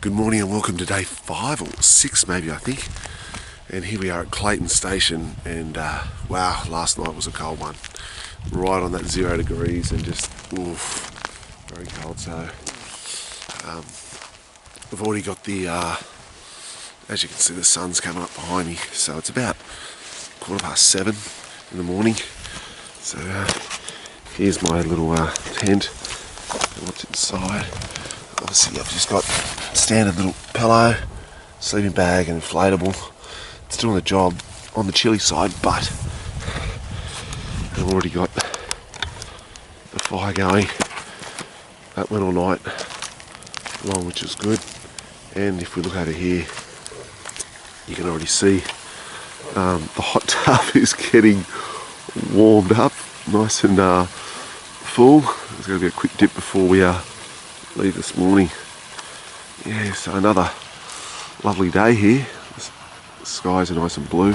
Good morning and welcome to day 5 or 6 maybe, I think. And here we are at Clayton Station, and wow, last night was a cold one. Right on that 0 degrees and just, oof, very cold. So I've already got the, as you can see, the sun's coming up behind me. So it's about 7:15 in the morning. So here's my little tent and what's inside. Obviously I've just got standard little pillow, sleeping bag and inflatable. It's doing the job on the chilly side, but I've already got the fire going. That went all night long, which is good. And if we look over here, you can already see the hot tub is getting warmed up, nice and full. There's going to be a quick dip before we leave this morning. Yeah, so another lovely day here. The skies are nice and blue,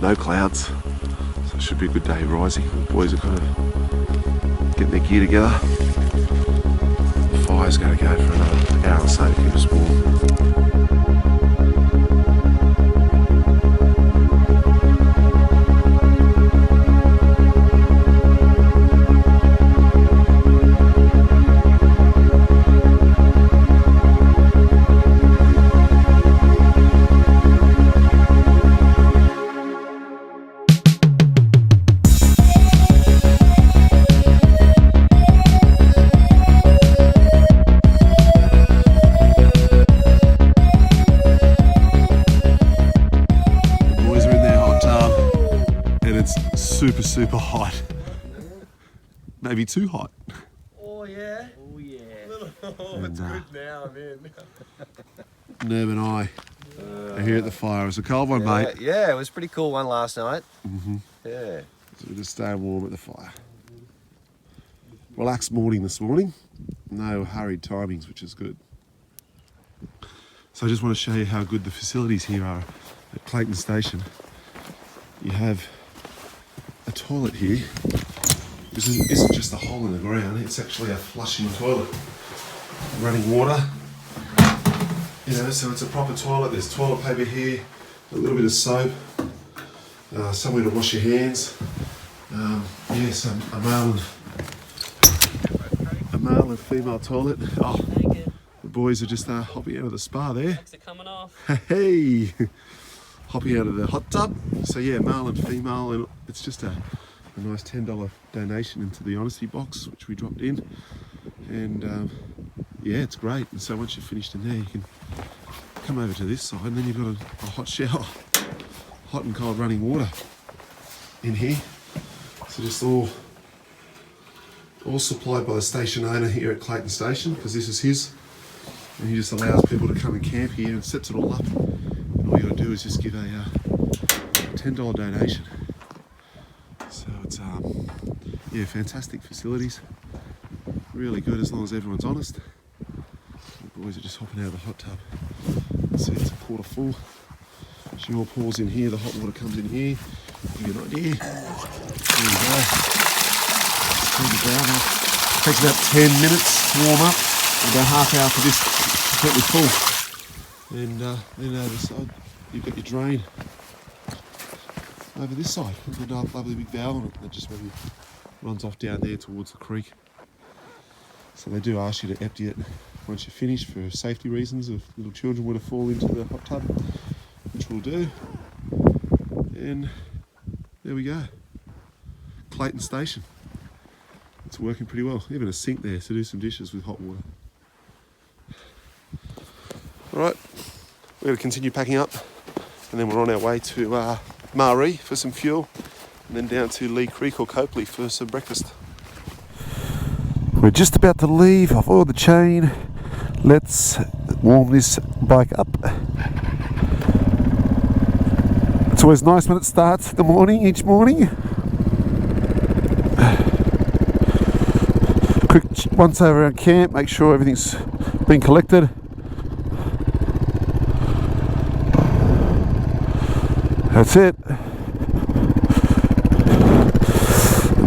no clouds, so it should be a good day rising. The boys are kind of getting their gear together. The fire's going to go for another hour or so to keep us warm. Super hot. Maybe too hot. Oh yeah. Oh yeah. Oh, it's good now, I'm in. Nerb and I are here at the fire. It was a cold one, mate. Yeah, it was a pretty cool one last night. Yeah. So we're just staying warm at the fire. Relaxed morning this morning. No hurried timings, which is good. So I just want to show you how good the facilities here are at Clayton Station. You have a toilet here. This isn't just a hole in the ground, it's actually a flushing toilet. Running water. You know, so it's a proper toilet. There's toilet paper here, a little bit of soap, somewhere to wash your hands. Yes, a male and female toilet. Oh, the boys are just hopping out of the spa there. Thanks for coming off. Hey! Hopping out of the hot tub. So yeah, male and female, and it's just a nice $10 donation into the honesty box, which we dropped in. And yeah, it's great. And so once you're finished in there, you can come over to this side, and then you've got a hot shower, hot and cold running water in here. So just all supplied by the station owner here at Clayton Station, because this is his, and he just allows people to come and camp here and sets it all up. All you got to do is just give a $10 donation. So it's yeah, fantastic facilities, really good as long as everyone's honest. The boys are just hopping out of the hot tub. See, it's a quarter full. She all pours in here, the hot water comes in here. Give you an idea. There we go. Turn the ground off. Takes about 10 minutes to warm up, and about half hour for this completely full. And then over the side, you've got your drain over this side with a lovely big valve on it that just maybe runs off down there towards the creek. So they do ask you to empty it once you're finished for safety reasons if little children were to fall into the hot tub, which we'll do. And there we go. Clayton Station. It's working pretty well. Even a sink there to do some dishes with hot water. Alright, we're going to continue packing up, and then we're on our way to Maree for some fuel, and then down to Lee Creek or Copley for some breakfast. We're just about to leave. I've oiled the chain. Let's warm this bike up. It's always nice when it starts the morning, each morning. Quick once over around camp, make sure everything's been collected. That's it.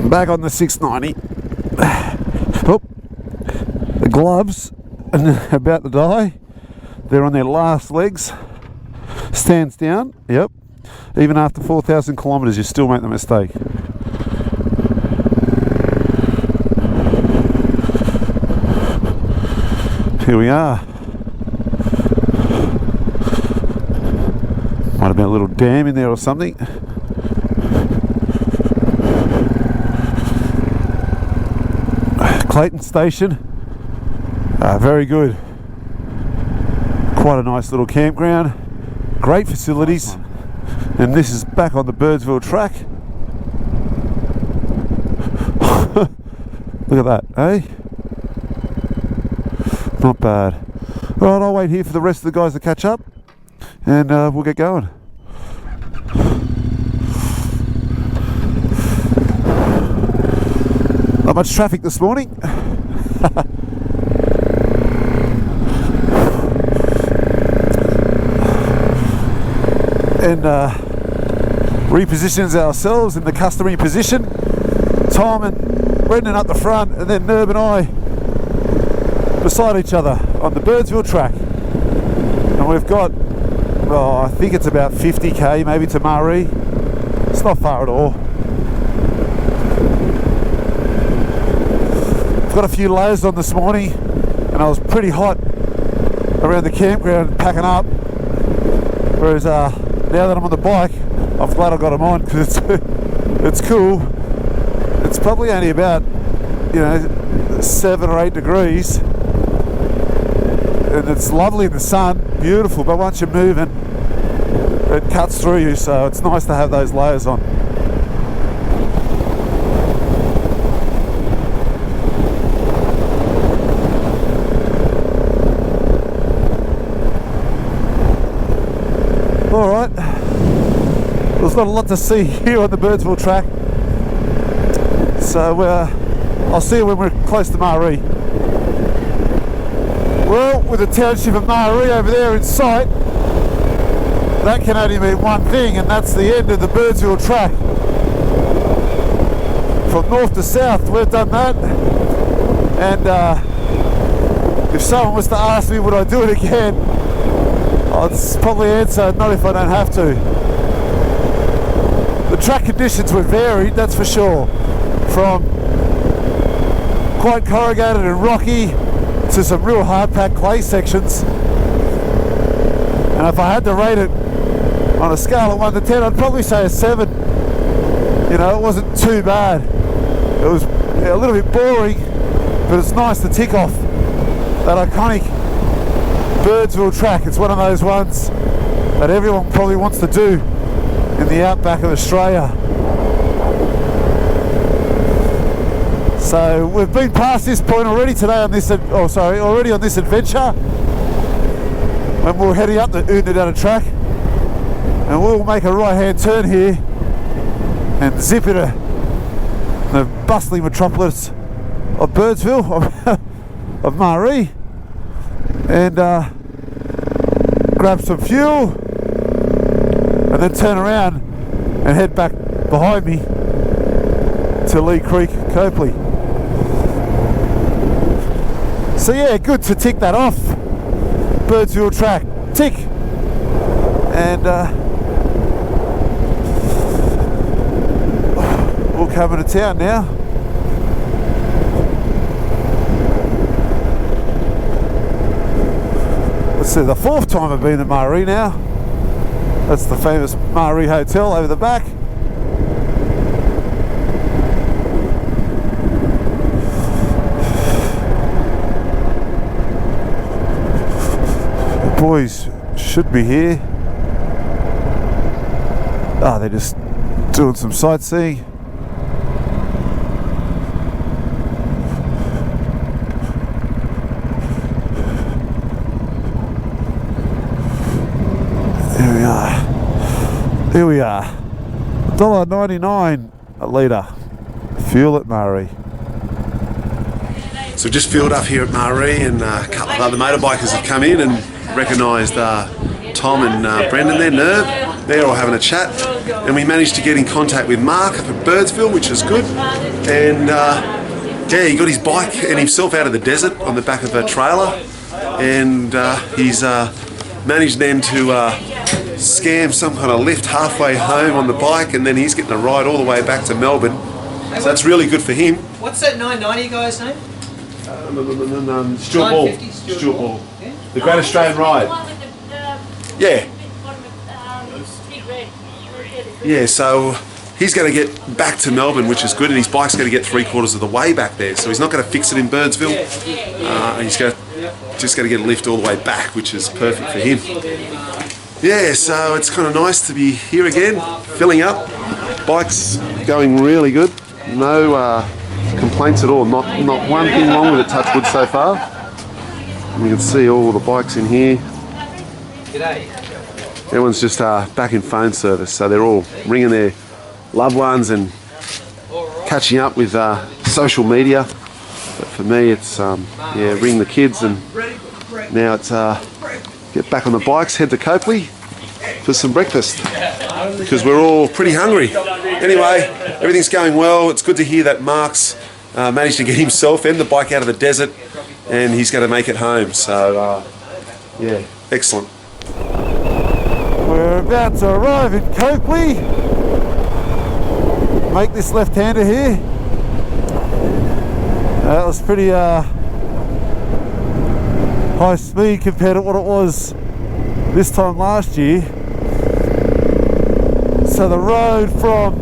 Back on the 690. Oh, the gloves and about to die. They're on their last legs. Stands down. Yep. Even after 4,000 kilometres, you still make the mistake. Here we are. Might have been a little dam in there or something. Clayton Station. Very good. Quite a nice little campground. Great facilities. And this is back on the Birdsville Track. Look at that, eh? Not bad. Alright, I'll wait here for the rest of the guys to catch up and we'll get going. Not much traffic this morning. And repositions ourselves in the customary position. Tom and Brendan up the front, and then Nerb and I beside each other on the Birdsville Track. And we've got, well, I think it's about 50k maybe to Maree. It's not far at all. I've got a few layers on this morning, and I was pretty hot around the campground packing up. Whereas now that I'm on the bike, I'm glad I got them on because it's cool. It's probably only about, you know, 7 or 8 degrees, and it's lovely in the sun, beautiful. But once you're moving, it cuts through you, so it's nice to have those layers on. Alright, there's not a lot to see here on the Birdsville Track, so I'll see you when we're close to Maree. Well, with the township of Maree over there in sight, that can only mean one thing, and that's the end of the Birdsville Track. From north to south, we've done that, and if someone was to ask me would I do it again, I'd probably answer not if I don't have to. The track conditions were varied, that's for sure. From quite corrugated and rocky to some real hard-packed clay sections. And if I had to rate it on a scale of 1 to 10, I'd probably say a 7. You know, it wasn't too bad. It was a little bit boring, but it's nice to tick off that iconic Birdsville Track. It's one of those ones that everyone probably wants to do in the outback of Australia. So we've been past this point already today on this, already on this adventure, when we're heading up the ENDURO track, and we'll make a right-hand turn here and zip into the bustling metropolis of Birdsville, of Maree, and grab some fuel, and then turn around and head back behind me to Lee Creek, Copley. So yeah, good to tick that off. Birdsville Track, tick. And we'll come into town now. Let's see, the 4th time I've been to Maree now. That's the famous Maree Hotel over the back. The boys should be here. Ah, they're just doing some sightseeing. Here we are, $1.99 a litre, fuel at Maree. So we've just fueled up here at Maree, and a couple of other motorbikers have come in and recognised Tom and Brendan there, Nerb. They're all having a chat, and we managed to get in contact with Mark up at Birdsville, which is good. And yeah, he got his bike and himself out of the desert on the back of a trailer. and he's managed then to scam some kind of lift halfway home on the bike, and then he's getting a ride all the way back to Melbourne. So that's really good for him. What's that 990 guy's name? Stuart Ball. 950, Stuart Ball. Yeah? The Great Australian Ride. Yeah. Yeah, so he's going to get back to Melbourne, which is good, and his bike's going to get 3/4 of the way back there. So he's not going to fix it in Birdsville. He's just going to get a lift all the way back, which is perfect for him. Yeah, so it's kind of nice to be here again, filling up. Bike's going really good. No complaints at all. Not one thing wrong with it, touch wood, so far. And you can see all the bikes in here. G'day. Everyone's just back in phone service, so they're all ringing their loved ones and catching up with social media. But for me, it's ring the kids, and now it's get back on the bikes, head to Copley for some breakfast because we're all pretty hungry. Anyway, everything's going well. It's good to hear that Mark's managed to get himself and the bike out of the desert, and he's going to make it home. So yeah, excellent. We're about to arrive in Copley. Make this left-hander here. That was pretty high speed compared to what it was this time last year. So the road from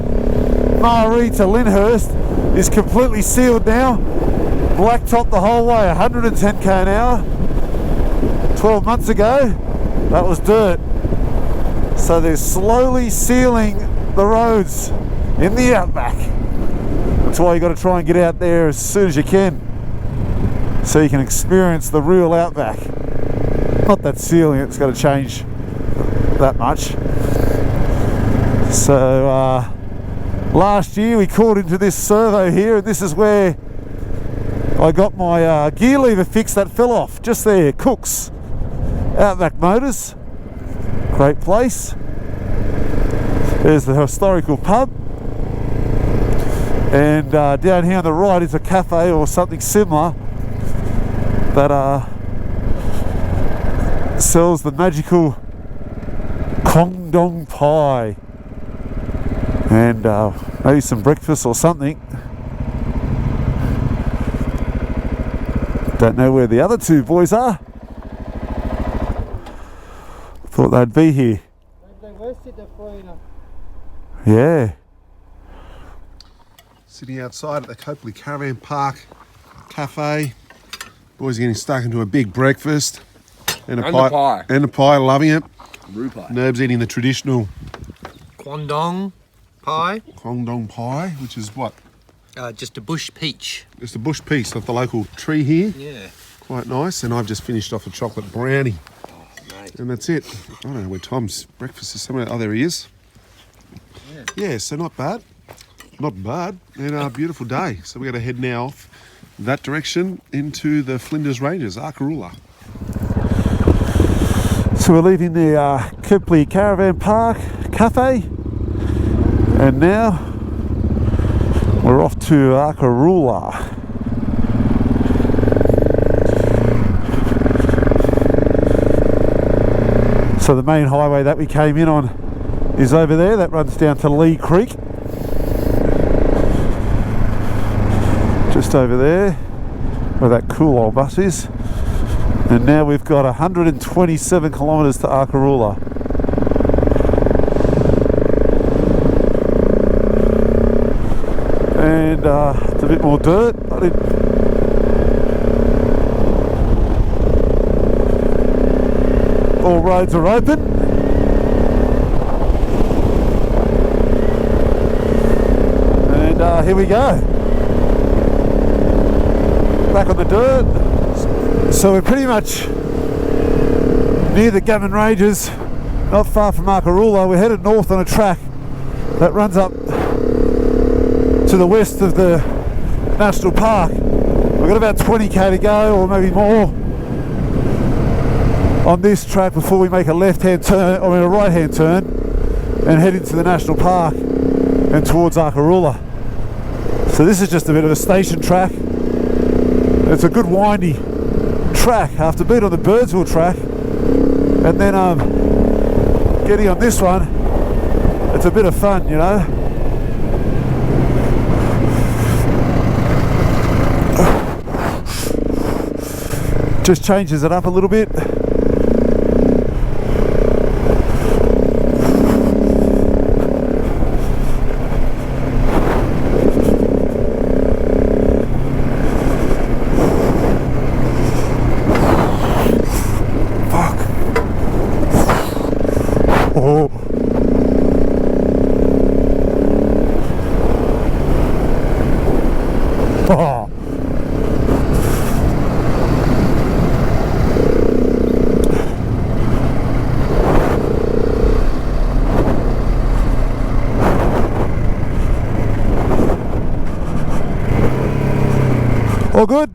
Maree to Lyndhurst is completely sealed now. Blacktop the whole way, 110 k an hour. 12 months ago, that was dirt. So they're slowly sealing the roads in the outback. That's why you got to try and get out there as soon as you can, so you can experience the real outback. Not that sealing it's got to change that much. So last year we caught into this servo here, and this is where I got my gear lever fixed that fell off. Just there, Cook's Outback Motors. Great place. There's the historical pub, and down here on the right is a cafe or something similar that sells the magical Kong pie and maybe some breakfast or something. Don't know where the other two boys are. Thought they'd be here. Yeah. Sitting outside at the Copley Caravan Park Cafe. Boys are getting stuck into a big breakfast. And a pie. And a pie, loving it. Rupie. Nerb's eating the traditional Kwandong pie. Kwandong pie, which is what? Just a bush peach. Just a bush piece of the local tree here. Yeah. Quite nice. And I've just finished off a chocolate brownie. Oh, mate. And that's it. I don't know where Tom's breakfast is somewhere. Oh, there he is. Yeah, so not bad. Not bad. And a beautiful day. So we're going to head now off that direction into the Flinders Rangers, Arkaroola. So we're leaving the Copley Caravan Park Cafe, and now we're off to Arkaroola. So the main highway that we came in on is over there. That runs down to Lee Creek. Just over there where that cool old bus is. And now we've got 127 kilometres to Arkaroola. And it's a bit more dirt. All roads are open. And here we go. Back on the dirt. So we're pretty much near the Gammon Ranges, not far from Arkaroola. We're headed north on a track that runs up to the west of the national park. We've got about 20 k to go, or maybe more, on this track before we make a left-hand turn, or a right-hand turn, and head into the national park and towards Arkaroola. So this is just a bit of a station track. It's a good windy track after being on the Birdsville track, and then getting on this one. It's a bit of fun, you know. Just changes it up a little bit. Oh. Oh. All good?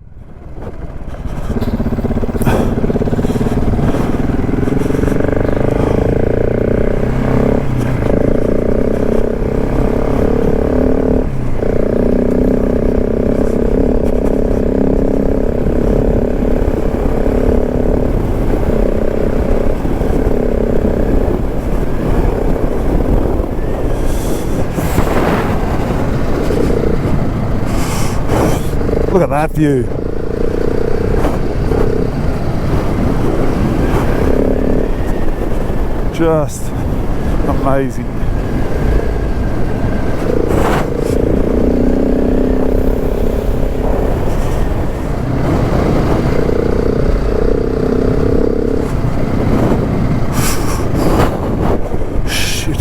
Look at that view. Just amazing. Shit.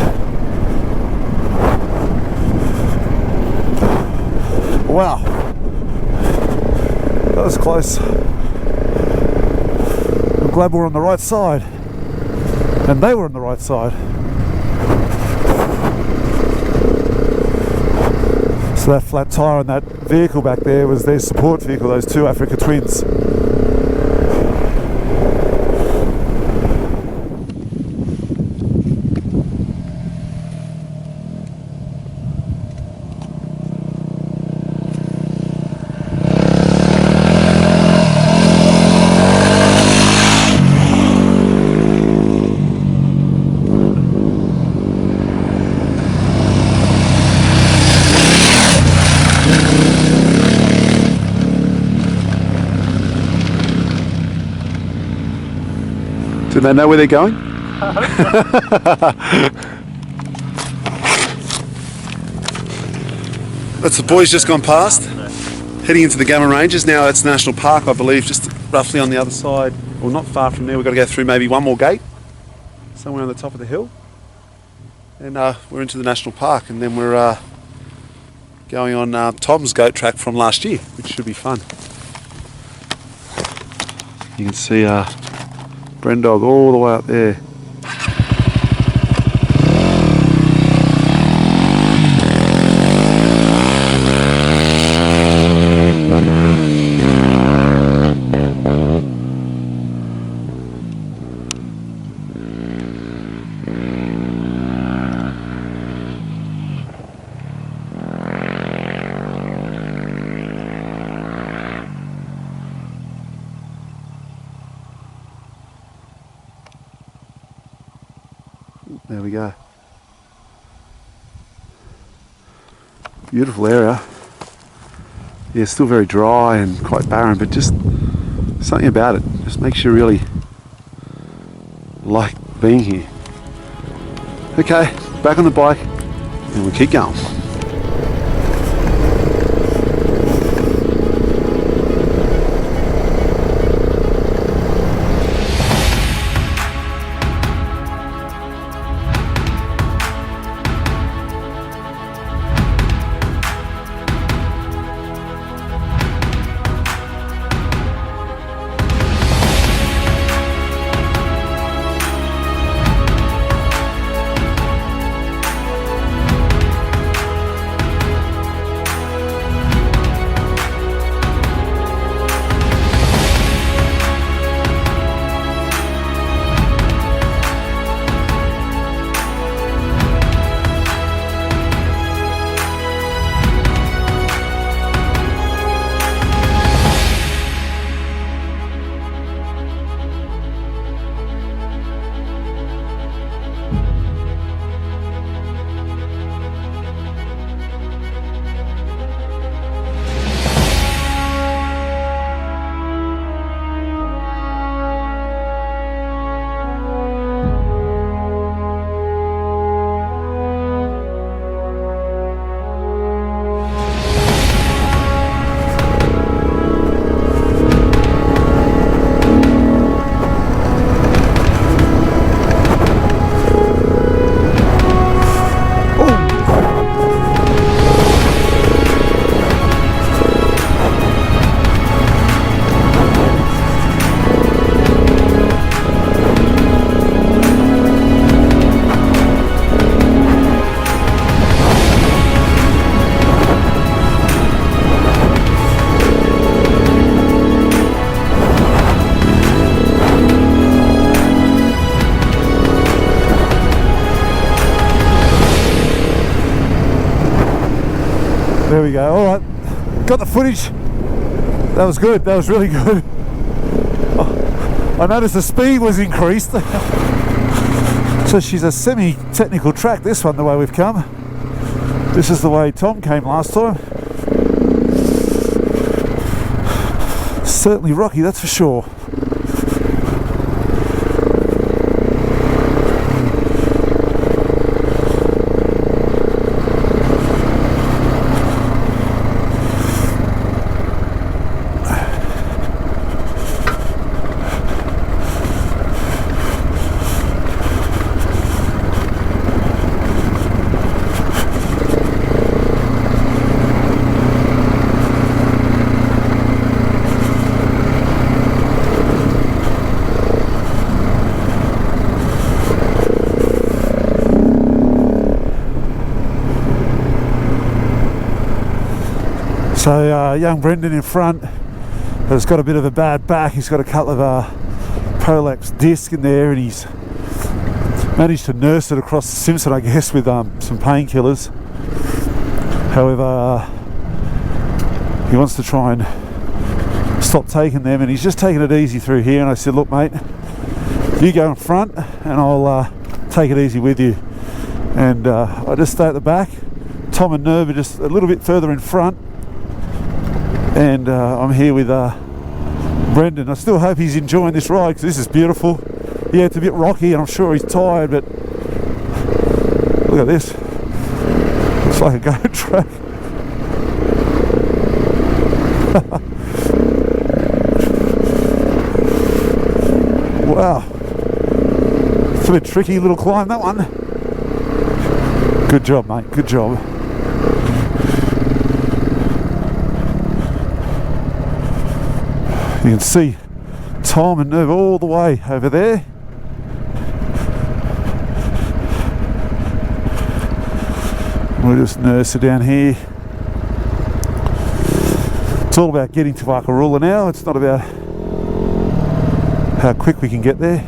Wow. That was close. I'm glad we're on the right side. And they were on the right side. So that flat tyre on that vehicle back there was their support vehicle, those two Africa Twins. Do they know where they're going? That's the boys just gone past, heading into the Birdsville Rangers. Now it's National Park, I believe, just roughly on the other side, or not far from there. We've got to go through maybe one more gate, somewhere on the top of the hill. And we're into the National Park, and then we're going on Tom's goat track from last year, which should be fun. You can see Brendog all the way up there. There we go. Beautiful area. Yeah, still very dry and quite barren, but just something about it just makes you really like being here. Okay, back on the bike and we'll keep going. There we go. All right, got the footage. That was good. That was really good. I noticed the speed was increased. So she's a semi-technical track, this one, the way we've come. This is the way Tom came last time. Certainly rocky, that's for sure. So young Brendan in front has got a bit of a bad back. He's got a couple of prolapse disc in there, and he's managed to nurse it across the Simpson, I guess, with some painkillers. However, he wants to try and stop taking them, and he's just taking it easy through here. And I said, look mate, you go in front and I'll take it easy with you. And I just stay at the back. Tom and Nerv are just a little bit further in front. And I'm here with Brendan. I still hope he's enjoying this ride because this is beautiful. Yeah, it's a bit rocky and I'm sure he's tired, but look at this. Looks like a goat track. Wow. It's a bit tricky little climb, that one. Good job, mate. Good job. You can see Tom and Nerv all the way over there. We'll just nurse it down here. It's all about getting to Wakarula now. It's not about how quick we can get there.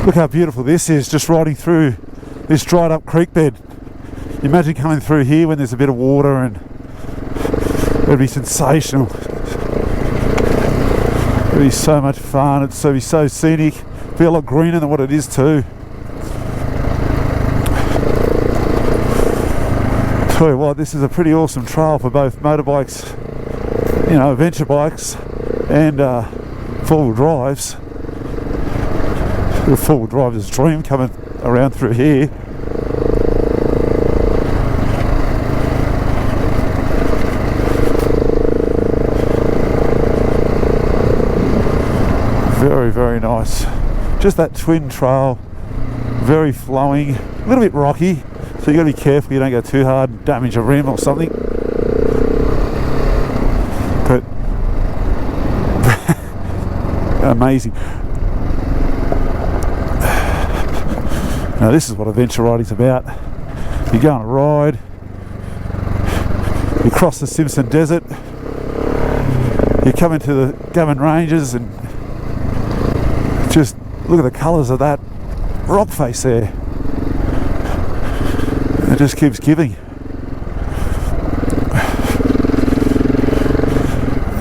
Look how beautiful this is, just riding through this dried up creek bed. Imagine coming through here when there's a bit of water, and it'd be sensational. It'd be so much fun. It'd be so scenic. It'd be a lot greener than what it is too. Tell you what, this is a pretty awesome trail for both motorbikes, you know, adventure bikes, and four-wheel drives. The four-wheel drive is a dream coming around through here. Very, very nice. Just that twin trail, very flowing, a little bit rocky, so you got to be careful you don't go too hard and damage a rim or something. But amazing. Now this is what adventure riding's about. You go on a ride, you cross the Simpson Desert, you come into the Flinders Rangers, and just look at the colours of that rock face there. It just keeps giving.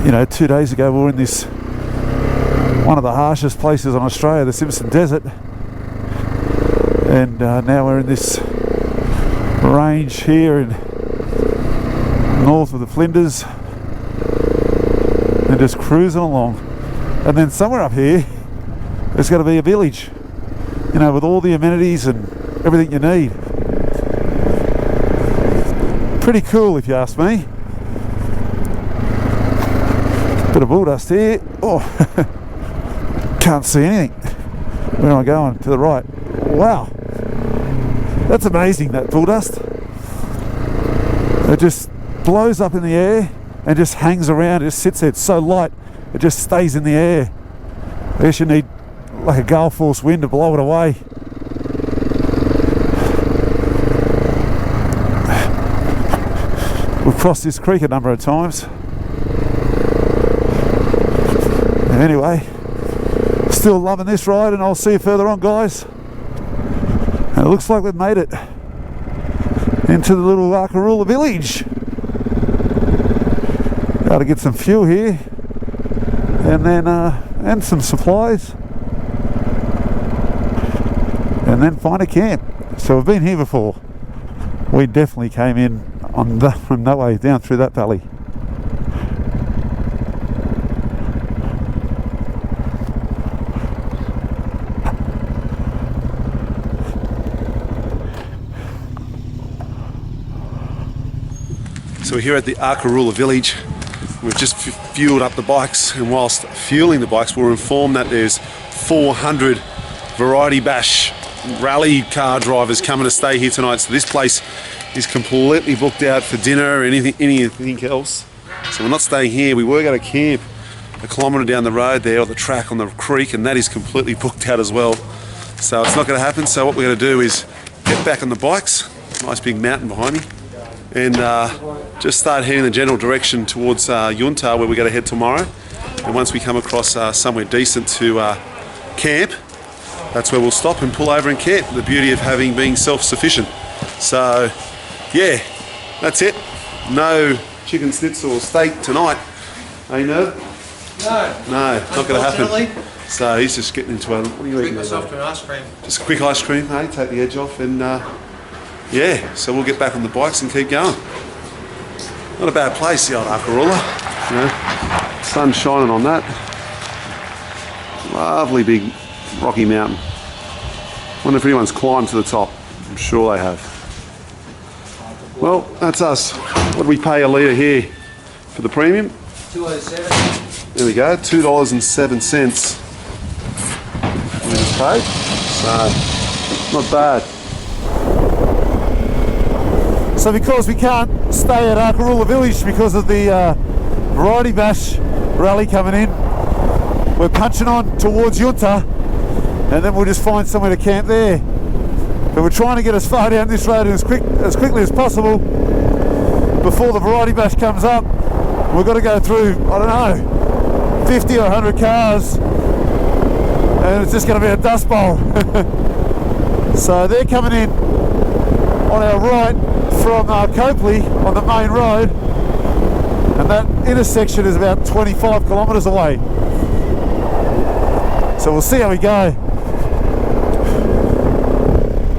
You know, 2 days ago we were in this, one of the harshest places on Australia, the Simpson Desert, and now we're in this range here in north of the Flinders, and just cruising along. And then somewhere up here there's got to be a village, you know, with all the amenities and everything you need. Pretty cool if you ask me. Bit of bull dust here. Oh, can't see anything. Where am I going? To the right. Wow, that's amazing, that bull dust. It just blows up in the air and just hangs around. It just sits there. It's so light, it just stays in the air. I guess you need like a gale force wind to blow it away. We've crossed this creek a number of times. Anyway, still loving this ride, and I'll see you further on, guys. And it looks like we've made it. into the little Arkaroola village. Got to get some fuel here, and then and some supplies, and then find a camp. So we've been here before. We definitely came in from that way down through that valley. So we're here at the Arkaroola village. We've just fueled up the bikes, and whilst fueling the bikes, we're informed that there's 400 Variety Bash rally car drivers coming to stay here tonight. So this place is completely booked out for dinner or anything else. So we're not staying here. We were going to camp a kilometre down the road there, or the track on the creek, and that is completely booked out as well. So it's not going to happen. So what we're going to do is get back on the bikes. Nice big mountain behind me. And just start heading in the general direction towards Yunta, where we're going to head tomorrow. And once we come across somewhere decent to camp, that's where we'll stop and pull over and camp. The beauty of being self-sufficient. So, yeah, that's it. No chicken schnitzel or steak tonight. Hey, no? No. No, not going to happen. So he's just getting into what are you eating? Myself to an ice cream. Just a quick ice cream, hey, take the edge off, and yeah, so we'll get back on the bikes and keep going. Not a bad place, the old Arkaroola. You know, sun shining on that. Lovely big rocky mountain. Wonder if anyone's climbed to the top. I'm sure they have. Well, that's us. What do we pay a litre here for the premium? $2.07. There we go, $2.07. We just paid. So, not bad. So because we can't stay at Arkaroola village because of the Variety Bash rally coming in, we're punching on towards Yunta, and then we'll just find somewhere to camp there. But we're trying to get as far down this road as quickly as possible before the Variety Bash comes up. We've got to go through, I don't know, 50 or 100 cars, and it's just going to be a dust bowl. So they're coming in on our right from Copley on the main road, and that intersection is about 25 kilometres away. So we'll see how we go.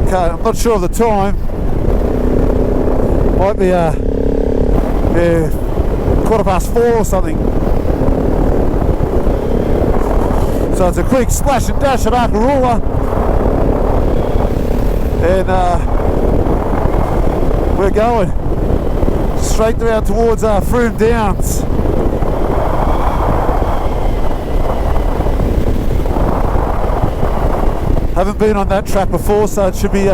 Okay, I'm not sure of the time. Might be 4:15 or something. So it's a quick splash and dash at Arkaroola, and we're going straight around towards Froome Downs. Haven't been on that track before, so it should be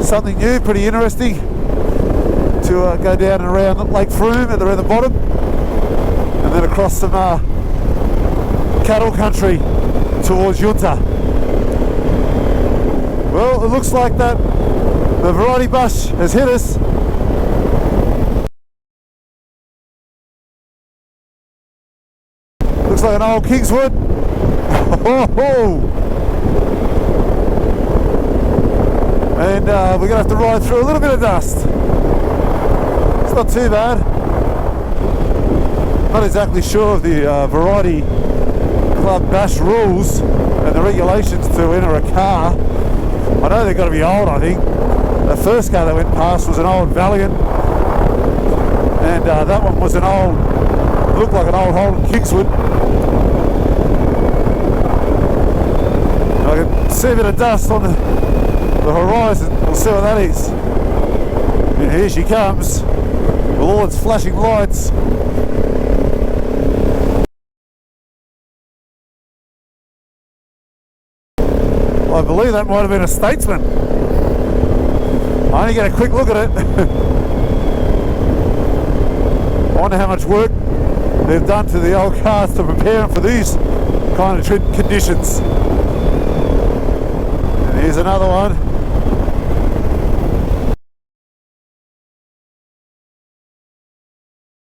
something new, pretty interesting to go down and around Lake Froome at the bottom, and then across some cattle country towards Yunta. Well, it looks like that the Variety Bash has hit us. Looks like an old Kingswood. And we're going to have to ride through a little bit of dust. It's not too bad. Not exactly sure of the Variety Club Bash rules and the regulations to enter a car. I know they've got to be old, I think. The first car that went past was an old Valiant, and that one was an old, looked like an old Holden Kingswood. I can see a bit of dust on the horizon. We'll see what that is. And here she comes with all its flashing lights. I believe that might have been a Statesman. I only get a quick look at it. I wonder how much work they've done to the old cars to prepare them for these kind of conditions. And here's another one.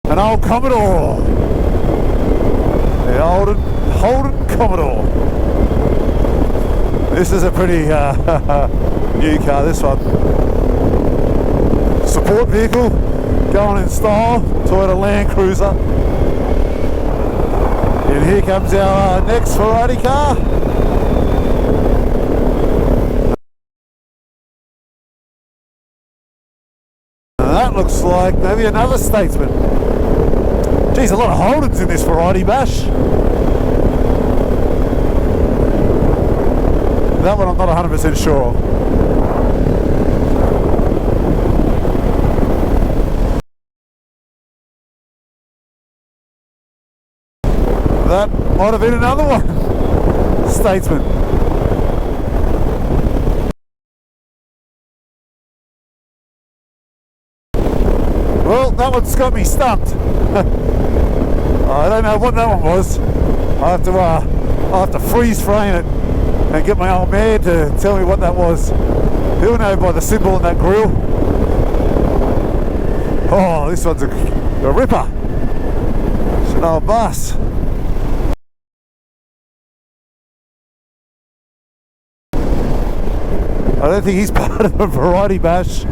An old Commodore. The old Holden Commodore. This is a pretty new car, this one. sport vehicle, going in style, Toyota Land Cruiser. And here comes our next variety car. And that looks like maybe another Statesman. Geez, a lot of Holdens in this variety bash. That one I'm not 100% sure of. That might have been another one. Statesman. Well, that one's got me stumped. I don't know what that one was. I'll have to freeze frame it and get my old man to tell me what that was. He'll know by the symbol on that grill. Oh, this one's a ripper. It's an old bus. I don't think he's part of the variety bash,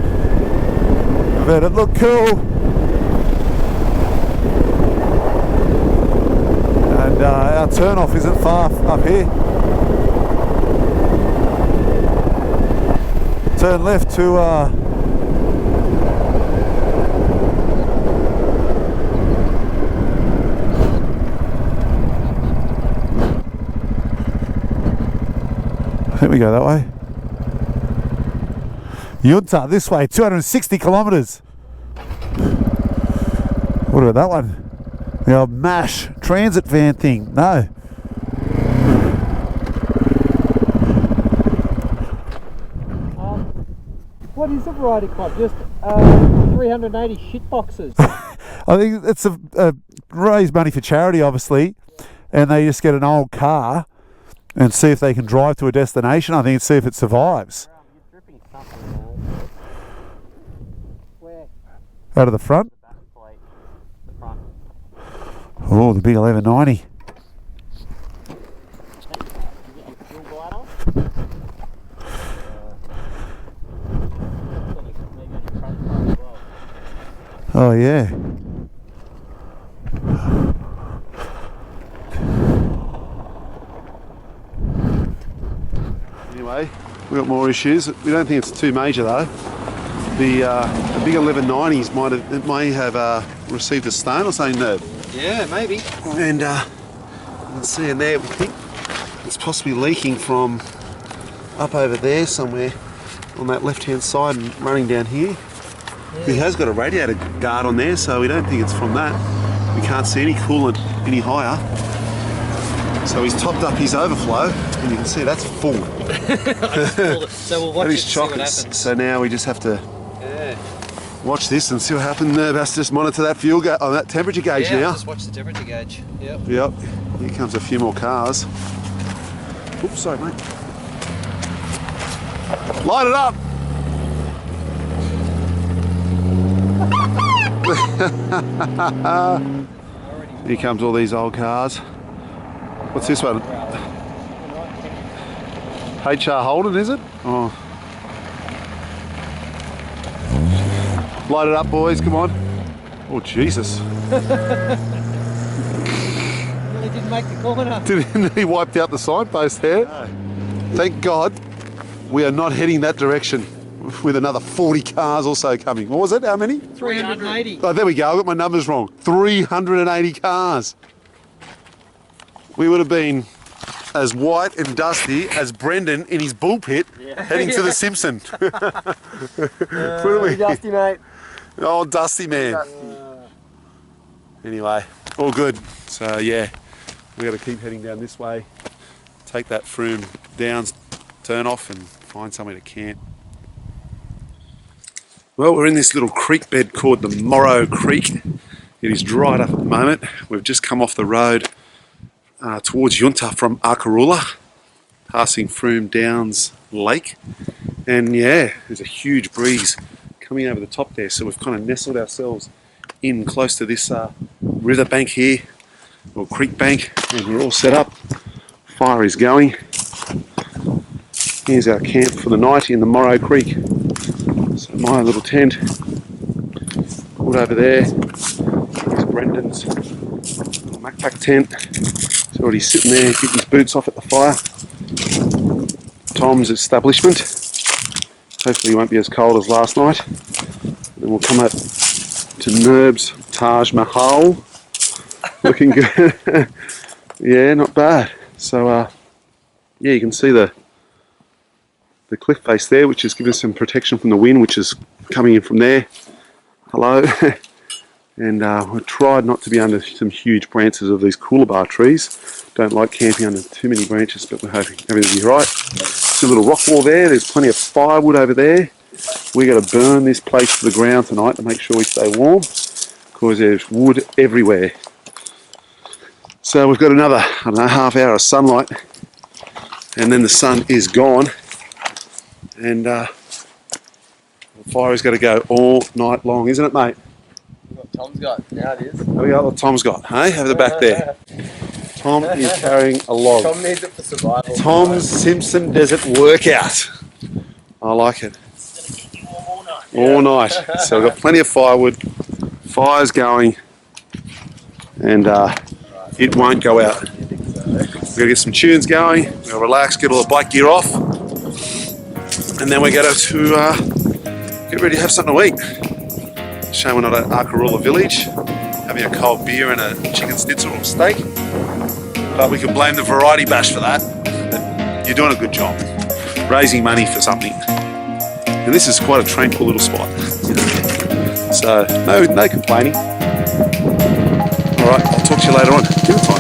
but it looked cool. And our turn off isn't far up here. Turn left to I think we go that way. Junta, this way, 260 kilometres. What about that one? The old MASH transit van thing. No. What is a variety club? Just 380 shit boxes. I think it's a raise money for charity, obviously, and they just get an old car and see if they can drive to a destination. I think, and see if it survives. You're dripping something, man. Where? Out of the front. The back plate. The front. Oh, the big 1190. You get your fuel glider? Maybe on your front part as well. Oh yeah. Anyway, we've got more issues. We don't think it's too major though. The big 1190s may have received a stone or something there. Yeah, maybe. And you can see in there, we think it's possibly leaking from up over there somewhere on that left hand side and running down here. Yeah. He has got a radiator guard on there, so we don't think it's from that. We can't see any coolant any higher. So he's topped up his overflow, and you can see that's full. So we'll watch that it is and see what chockers. happens. So now we just have to watch this and see what happens. Let's just monitor that fuel that temperature gauge now. Just watch the temperature gauge. Yep. Yep. Here comes a few more cars. Oops, sorry, mate. Light it up. Here comes all these old cars. What's this one? HR Holden, is it? Oh. Light it up, boys, come on. Oh, Jesus. Really didn't make the corner. Didn't he wiped out the signpost there? No. Thank God we are not heading that direction with another 40 cars also coming. What was it? How many? 380. Oh, there we go. I got my numbers wrong. 380 cars. We would have been as white and dusty as Brendan in his bull pit heading to the Simpson. Dusty, mate. Oh, Dusty man. Anyway, all good. So yeah, we got to keep heading down this way. Take that Froome Downs turn off and find somewhere to camp. Well, we're in this little creek bed called the Morrow Creek. It is dried up at the moment. We've just come off the road towards Junta from Arkaroola, passing Froome Downs Lake. And yeah, there's a huge breeze coming over the top there, so we've kind of nestled ourselves in close to this river bank here, or creek bank, and we're all set up. Fire is going. Here's our camp for the night in the Morrow Creek. So my little tent, wood over there. There's Brendan's backpack tent. He's already sitting there, getting his boots off at the fire. Tom's establishment. Hopefully he won't be as cold as last night. Then we'll come up to Nerb's Taj Mahal. Looking good. Yeah, not bad. So yeah, you can see the cliff face there, which is giving us some protection from the wind, which is coming in from there. Hello. And we tried not to be under some huge branches of these coolabah trees. Don't like camping under too many branches, but we're hoping everything will be right. There's a little rock wall there. There's plenty of firewood over there. We're going to burn this place to the ground tonight to make sure we stay warm, because there's wood everywhere. So we've got another, I don't know, half hour of sunlight, and then the sun is gone, and the fire is going to go all night long, isn't it, mate? What Tom's got, now it is. There we go, what Tom's got, hey? Over the back there. Tom is carrying a log. Tom needs it for survival. Tom's Simpson Desert Workout. I like it. All night. So we've got plenty of firewood, fire's going, and it won't go out. We're going to get some tunes going, we're going to relax, get all the bike gear off, and then we're going to get ready to have something to eat. Shame we're not at Arkaroola Village, having a cold beer and a chicken schnitzel or steak, but we can blame the Variety Bash for that. But you're doing a good job, raising money for something. And this is quite a tranquil little spot. So, no complaining. Alright, I'll talk to you later on. Dinner time.